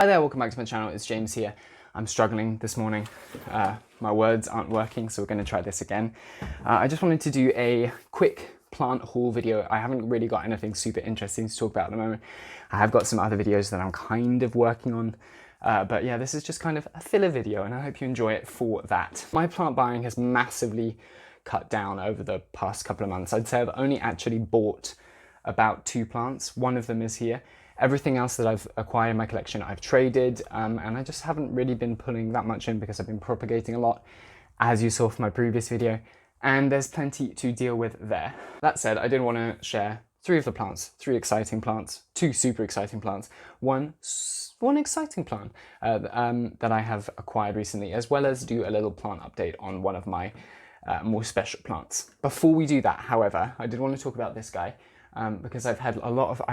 Hi there, welcome back to my channel. It's James here. I'm struggling this morning. My words aren't working, so we're going to try this again. I just wanted to do a quick plant haul video. I haven't really got anything super interesting to talk about at the moment. I have got some other videos that I'm kind of working on. But yeah, this is just kind of a filler video, and I hope you enjoy it for that. My plant buying has massively cut down over the past couple of months. I'd say I've only actually bought about 2 plants. One of them is here. Everything else that I've acquired in my collection, I've traded, and I just haven't really been pulling that much in because I've been propagating a lot, as you saw from my previous video, and there's plenty to deal with there. That said, I did want to share 3 of the plants, 3 exciting plants, 2 super exciting plants, one exciting plant that I have acquired recently, as well as do a little plant update on one of my more special plants. Before we do that, however, I did want to talk about this guy. Because I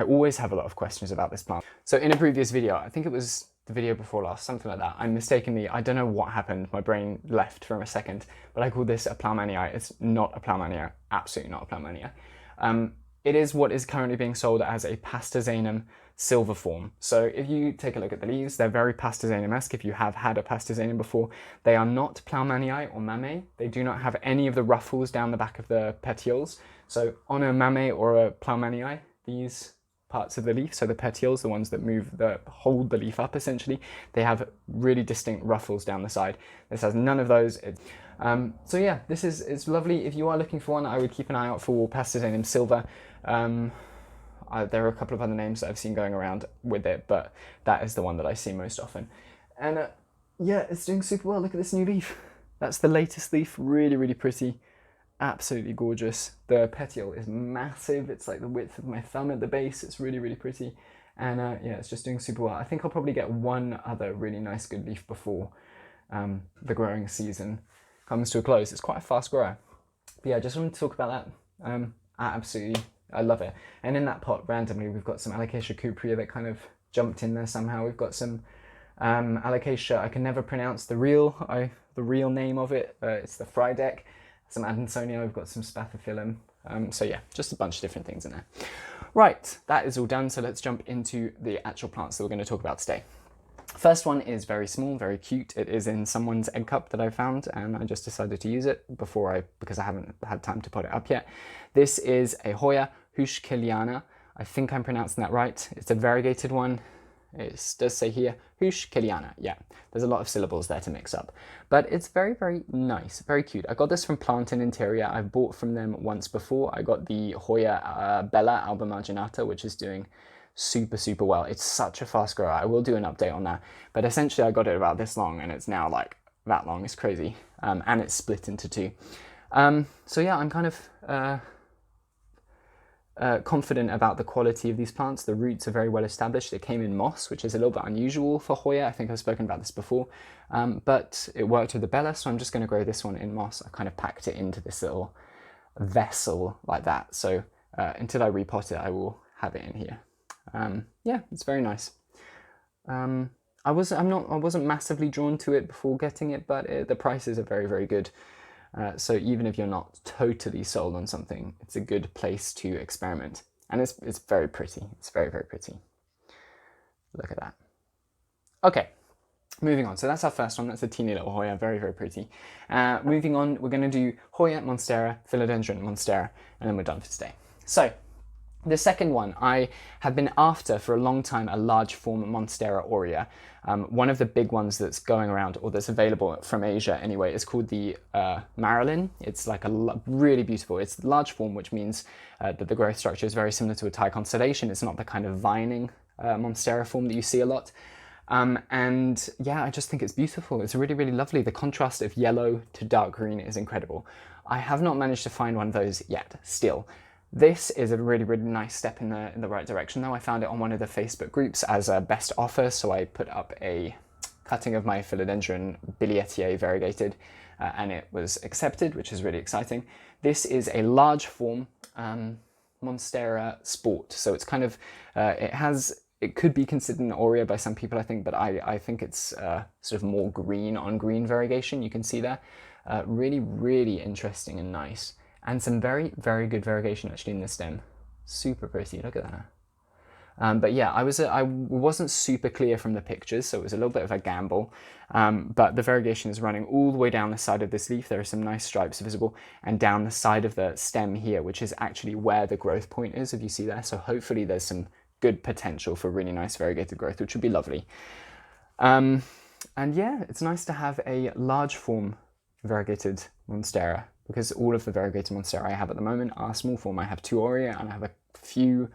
always have a lot of questions about this plant. So in a previous video, I think it was the video before last, something like that, I don't know what happened, my brain left for a second, but I called this a Plantmanii. It's not a Plantmanii, absolutely not a Plantmanii. It is what is currently being sold as a pastazanum silver form. So if you take a look at the leaves, they're very pastazanum-esque. If you have had a pastazanum before, they are not Plantmanii or mammae. They do not have any of the ruffles down the back of the petioles. So on a mammae or a Plantmanii, these parts of the leaf, so the petioles, the ones that hold the leaf up essentially, they have really distinct ruffles down the side. This has none of those. So yeah, it's lovely. If you are looking for one, I would keep an eye out for pastazanum silver. There are a couple of other names that I've seen going around with it, but that is the one that I see most often. And yeah, it's doing super well. Look at this new leaf. That's the latest leaf. Really, really pretty. Absolutely gorgeous. The petiole is massive. It's like the width of my thumb at the base. It's really, really pretty. And yeah, it's just doing super well. I think I'll probably get one other really nice good leaf before the growing season comes to a close. It's quite a fast grower. But yeah, I just wanted to talk about that. I love it. And in that pot, randomly, we've got some Alocasia cuprea that kind of jumped in there somehow. We've got some Alocasia, I can never pronounce the real name of it. It's the Frydek. Some Adansonia, we've got some Spathiphyllum. So yeah, just a bunch of different things in there. Right, that is all done. So let's jump into the actual plants that we're going to talk about today. First one is very small, very cute. It is in someone's egg cup that I found, and I just decided to use it because I haven't had time to put it up yet. This is a Hoya huschkeliana. I think I'm pronouncing that right. It's a variegated one. It does say here, huschkeliana. Yeah, there's a lot of syllables there to mix up. But it's very, very nice, very cute. I got this from Plant and Interior. I've bought from them once before. I got the Hoya Bella Alba Marginata, which is doing super, super well. It's such a fast grower. I will do an update on that. But essentially I got it about this long, and it's now like that long. It's crazy. And it's split into 2. So yeah, I'm kind of confident about the quality of these plants. The roots are very well established. It came in moss, which is a little bit unusual for Hoya. I think I've spoken about this before, but it worked with the Bella, so I'm just going to grow this one in moss. I kind of packed it into this little vessel like that. So until I repot it, I will have it in here. Yeah, it's very nice. I wasn't massively drawn to it before getting it, but the prices are very, very good. So even if you're not totally sold on something, it's a good place to experiment. And it's very pretty. It's very, very pretty. Look at that. Okay, moving on. So that's our first one. That's a teeny little Hoya, very, very pretty. Moving on, we're going to do Hoya, Monstera, Philodendron, Monstera, and then we're done for today. So the second one, I have been after for a long time, a large form Monstera aurea. One of the big ones that's going around, or that's available from Asia anyway, is called the Marilyn. It's like really beautiful. It's large form, which means that the growth structure is very similar to a Thai constellation. It's not the kind of vining Monstera form that you see a lot. And yeah, I just think it's beautiful. It's really, really lovely. The contrast of yellow to dark green is incredible. I have not managed to find one of those yet, still. This is a really, really nice step in the right direction, though. I found it on one of the Facebook groups as a best offer, so I put up a cutting of my Philodendron Bilietier variegated, and it was accepted, which is really exciting. This is a large form Monstera Sport, so it's kind of, it could be considered an aurea by some people, I think, but I think it's sort of more green on green variegation. You can see there. Really, really interesting and nice. And some very, very good variegation actually in the stem. Super pretty, look at that. But yeah, I wasn't super clear from the pictures, so it was a little bit of a gamble. But the variegation is running all the way down the side of this leaf. There are some nice stripes visible, and down the side of the stem here, which is actually where the growth point is, if you see there. So hopefully there's some good potential for really nice variegated growth, which would be lovely. And yeah, it's nice to have a large form variegated Monstera, because all of the variegated Monstera I have at the moment are small form. I have 2 aurea and I have a few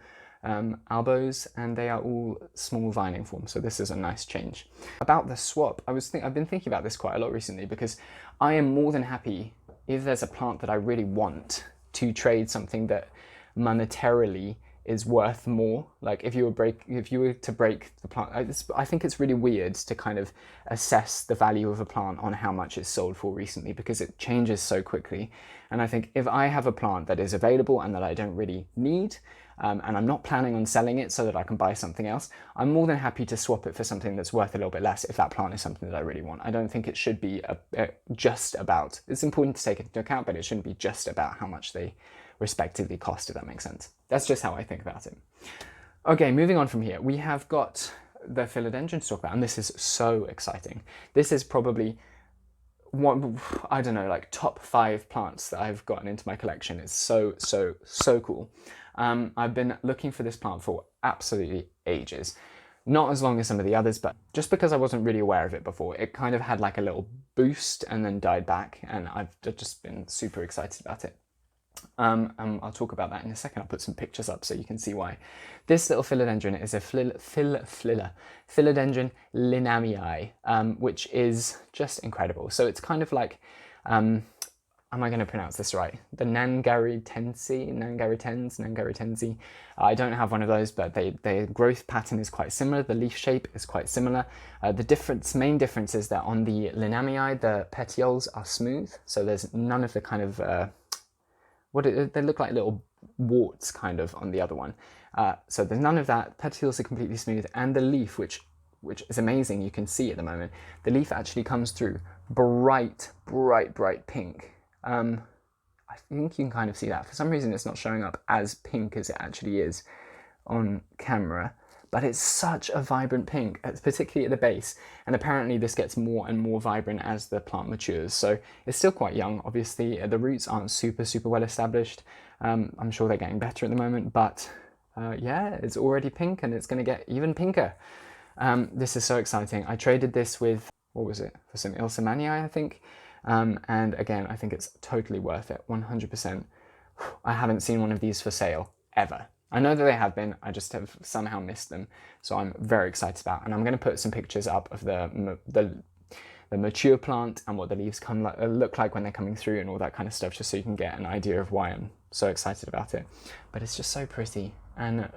albos, and they are all small vining form, so this is a nice change. About the swap, I've been thinking about this quite a lot recently, because I am more than happy if there's a plant that I really want to trade something that monetarily is worth more. Like if you were to break the plant, I think it's really weird to kind of assess the value of a plant on how much it's sold for recently, because it changes so quickly. And I think if I have a plant that is available and that I don't really need, and I'm not planning on selling it so that I can buy something else, I'm more than happy to swap it for something that's worth a little bit less if that plant is something that I really want. I don't think it should be just about, it's important to take it into account, but it shouldn't be just about how much they respectively cost, if that makes sense. That's just how I think about it. Okay, moving on from here, we have got the philodendron to talk about, and this is so exciting. This is probably one, I don't know, like top 5 plants that I've gotten into my collection. It's so cool. I've been looking for this plant for absolutely ages. Not as long as some of the others, but just because I wasn't really aware of it before, it kind of had like a little boost and then died back, and I've just been super excited about it. I'll talk about that in a second. I'll put some pictures up so you can see why. This little philodendron is a Philodendron linnaei, which is just incredible. So it's kind of like, am I going to pronounce this right? The Nangaritensi. I don't have one of those, but their growth pattern is quite similar. The leaf shape is quite similar. The main difference is that on the linnaei, the petioles are smooth. So there's none of the kind of, they look like little warts kind of on the other one. So there's none of that. Petioles are completely smooth, and the leaf, which is amazing, you can see at the moment, the leaf actually comes through bright pink. I think you can kind of see that. For some reason it's not showing up as pink as it actually is on camera, but it's such a vibrant pink, particularly at the base, and apparently this gets more and more vibrant as the plant matures. So it's still quite young, obviously. The roots aren't super well established. I'm sure they're getting better at the moment, but yeah, it's already pink and it's going to get even pinker. This is so exciting. I traded this with, what was it, for some ilsamanii, I think. And again, I think it's totally worth it, 100%. I haven't seen one of these for sale, ever. I know that they have been, I just have somehow missed them, so I'm very excited about, and I'm going to put some pictures up of the mature plant and what the leaves look like when they're coming through and all that kind of stuff, just so you can get an idea of why I'm so excited about it. But it's just so pretty and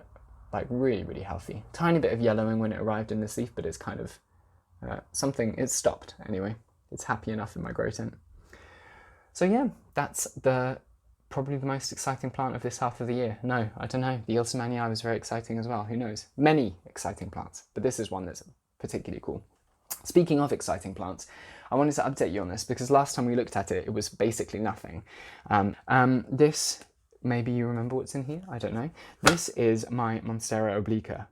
like really healthy. Tiny bit of yellowing when it arrived in this leaf, but it's kind of it's stopped anyway. It's happy enough in my grow tent. So yeah, that's probably the most exciting plant of this half of the year. No, I don't know. The ilsamanii was very exciting as well. Who knows? Many exciting plants, but this is one that's particularly cool. Speaking of exciting plants, I wanted to update you on this because last time we looked at it, it was basically nothing. This, maybe you remember what's in here? I don't know. This is my Monstera obliqua,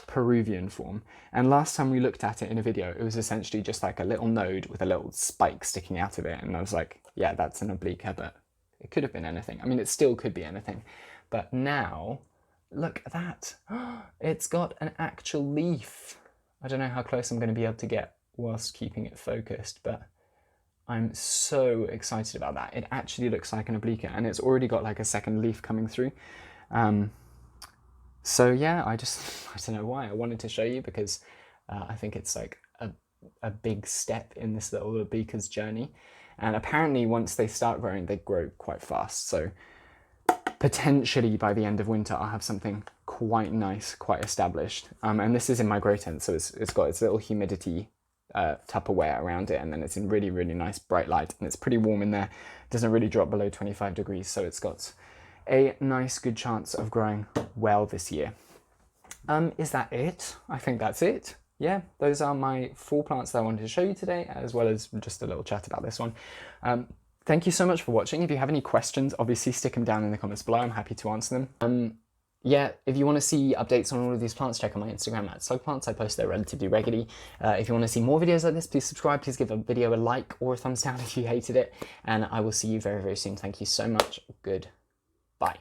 Peruvian form. And last time we looked at it in a video, it was essentially just like a little node with a little spike sticking out of it. And I was like, yeah, that's an obliqua, but it could have been anything. I mean, it still could be anything. But now, look at that. It's got an actual leaf. I don't know how close I'm going to be able to get whilst keeping it focused, but I'm so excited about that. It actually looks like an obliqua, and it's already got like a second leaf coming through. So yeah, I don't know why. I wanted to show you because I think it's like a big step in this little obliqua's journey. And apparently once they start growing, they grow quite fast. So potentially by the end of winter, I'll have something quite nice, quite established. And this is in my grow tent, so it's got its little humidity Tupperware around it, and then it's in really nice bright light, and it's pretty warm in there. It doesn't really drop below 25 degrees, so it's got a nice good chance of growing well this year. Is that it? I think that's it. Yeah, those are my 4 plants that I wanted to show you today, as well as just a little chat about this one. Thank you so much for watching. If you have any questions, obviously stick them down in the comments below. I'm happy to answer them. yeah, if you want to see updates on all of these plants, check out my Instagram at slugplants. I post there relatively regularly. If you want to see more videos like this, please subscribe. Please give a video a like or a thumbs down if you hated it. And I will see you very, very soon. Thank you so much. Goodbye.